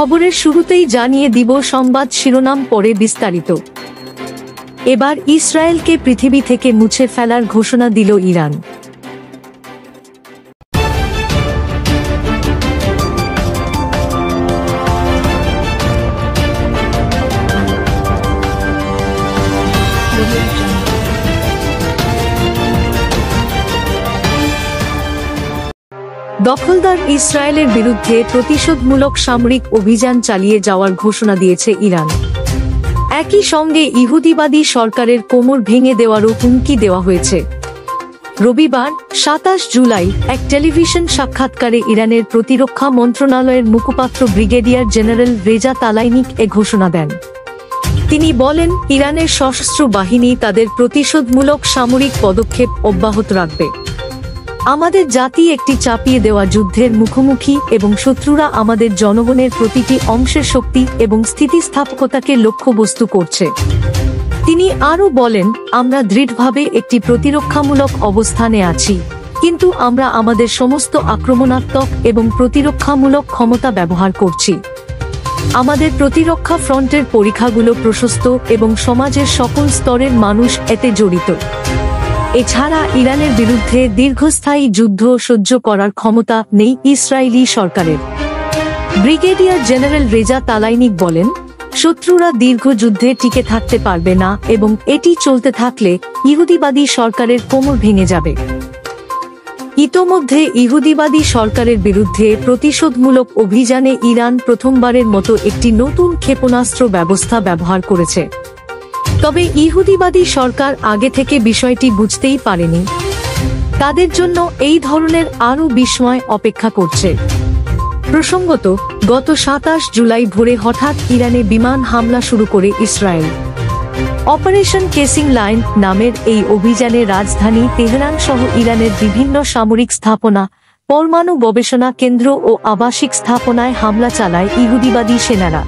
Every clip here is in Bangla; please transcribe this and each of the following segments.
খবরের শুরুতেই জানিয়ে দিব সংবাদ শিরোনাম, পরে বিস্তারিত। এবার ইসরায়েলকে পৃথিবী থেকে মুছে ফেলার ঘোষণা দিল ইরান। দখলদার ইসরায়েলের বিরুদ্ধে প্রতিশোধমূলক সামরিক অভিযান চালিয়ে যাওয়ার ঘোষণা দিয়েছে ইরান। একই সঙ্গে ইহুদিবাদী সরকারের কোমর ভেঙে দেওয়ারও হুমকি দেওয়া হয়েছে। রবিবার ২৭ জুলাই এক টেলিভিশন সাক্ষাৎকারে ইরানের প্রতিরক্ষা মন্ত্রণালয়ের মুখপাত্র ব্রিগেডিয়ার জেনারেল রেজা তালাইনিক এ ঘোষণা দেন। তিনি বলেন, ইরানের সশস্ত্র বাহিনী তাদের প্রতিশোধমূলক সামরিক পদক্ষেপ অব্যাহত রাখবে। আমাদের জাতি একটি চাপিয়ে দেওয়া যুদ্ধের মুখোমুখি এবং শত্রুরা আমাদের জনগণের প্রতিটি অংশের শক্তি এবং স্থিতিস্থাপকতাকে লক্ষ্যবস্তু করছে। তিনি আরও বলেন, আমরা দৃঢ়ভাবে একটি প্রতিরক্ষামূলক অবস্থানে আছি, কিন্তু আমরা আমাদের সমস্ত আক্রমণাত্মক এবং প্রতিরক্ষামূলক ক্ষমতা ব্যবহার করছি। আমাদের প্রতিরক্ষা ফ্রন্টের পরীক্ষাগুলো প্রশস্ত এবং সমাজের সকল স্তরের মানুষ এতে জড়িত। এছাড়া ইরানের বিরুদ্ধে দীর্ঘস্থায়ী যুদ্ধ সহ্য করার ক্ষমতা নেই ইসরায়েলি সরকারের। ব্রিগেডিয়ার জেনারেল রেজা তালাইনিক বলেন, শত্রুরা দীর্ঘ যুদ্ধে টিকে থাকতে পারবে না এবং এটি চলতে থাকলে ইহুদিবাদী সরকারের কোমর ভেঙে যাবে। ইতোমধ্যে ইহুদিবাদী সরকারের বিরুদ্ধে প্রতিশোধমূলক অভিযানে ইরান প্রথমবারের মতো একটি নতুন ক্ষেপণাস্ত্র ব্যবস্থা ব্যবহার করেছে। তবে ইহুদিবাদী সরকার আগে থেকে বিষয়টি বুঝতেই পারেনি। তাদের জন্য এই ধরনের আরও বিস্ময় অপেক্ষা করছে। প্রসঙ্গত, গত ২৭ জুলাই ভোরে হঠাৎ ইরানে বিমান হামলা শুরু করে ইসরায়েল। অপারেশন কেসিং লাইন নামের এই অভিযানে রাজধানী তেহরান সহ ইরানের বিভিন্ন সামরিক স্থাপনা, পরমাণু গবেষণা কেন্দ্র ও আবাসিক স্থাপনায় হামলা চালায় ইহুদিবাদী সেনারা।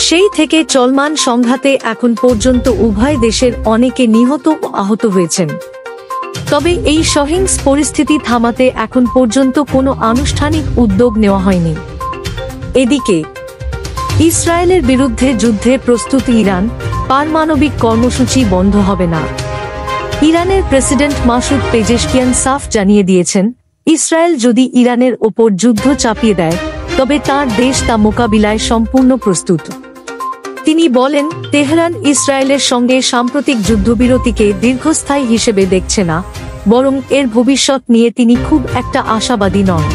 সেই থেকে চলমান সংঘাতে এখন পর্যন্ত উভয় দেশের অনেকে নিহত ও আহত হয়েছেন। তবে এই সহিংস পরিস্থিতি থামাতে এখন পর্যন্ত কোনো আনুষ্ঠানিক উদ্যোগ নেওয়া হয়নি। এদিকে ইসরায়েলের বিরুদ্ধে যুদ্ধে প্রস্তুত ইরান, পারমাণবিক কর্মসূচি বন্ধ হবে না। ইরানের প্রেসিডেন্ট মাসুদ পেজেশকিয়ান সাফ জানিয়ে দিয়েছেন, ইসরায়েল যদি ইরানের ওপর যুদ্ধ চাপিয়ে দেয় তবে তার দেশ তা মোকাবিলায় সম্পূর্ণ প্রস্তুত। তিনি বলেন, তেহরান ইসরায়েলের সঙ্গে সাম্প্রতিক যুদ্ধবিরতিকে দীর্ঘস্থায়ী হিসেবে দেখছে না, বরং এর ভবিষ্যৎ নিয়ে তিনি খুব একটা আশাবাদী নন।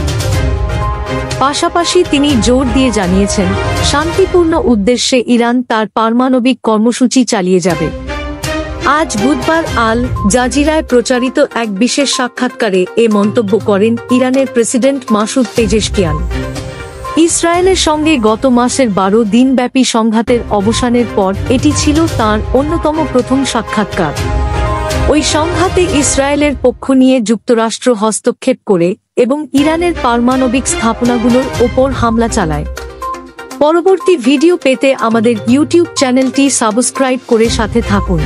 পাশাপাশি তিনি জোর দিয়ে জানিয়েছেন, শান্তিপূর্ণ উদ্দেশ্যে ইরান তার পারমাণবিক কর্মসূচি চালিয়ে যাবে। আজ বুধবার আল জাজিরায় প্রচারিত এক বিশেষ সাক্ষাৎকারে এ মন্তব্য করেন ইরানের প্রেসিডেন্ট মাসুদ পেজেশকিয়ান। ইসরায়েলের সঙ্গে গত মাসের ১২ দিনব্যাপী সংঘাতের অবসানের পর এটি ছিল তাঁর অন্যতম প্রথম সাক্ষাৎকার। ওই সংঘাতে ইসরায়েলের পক্ষ নিয়ে যুক্তরাষ্ট্র হস্তক্ষেপ করে এবং ইরানের পারমাণবিক স্থাপনাগুলোর ওপর হামলা চালায়। পরবর্তী ভিডিও পেতে আমাদের ইউটিউব চ্যানেলটি সাবস্ক্রাইব করে সাথে থাকুন।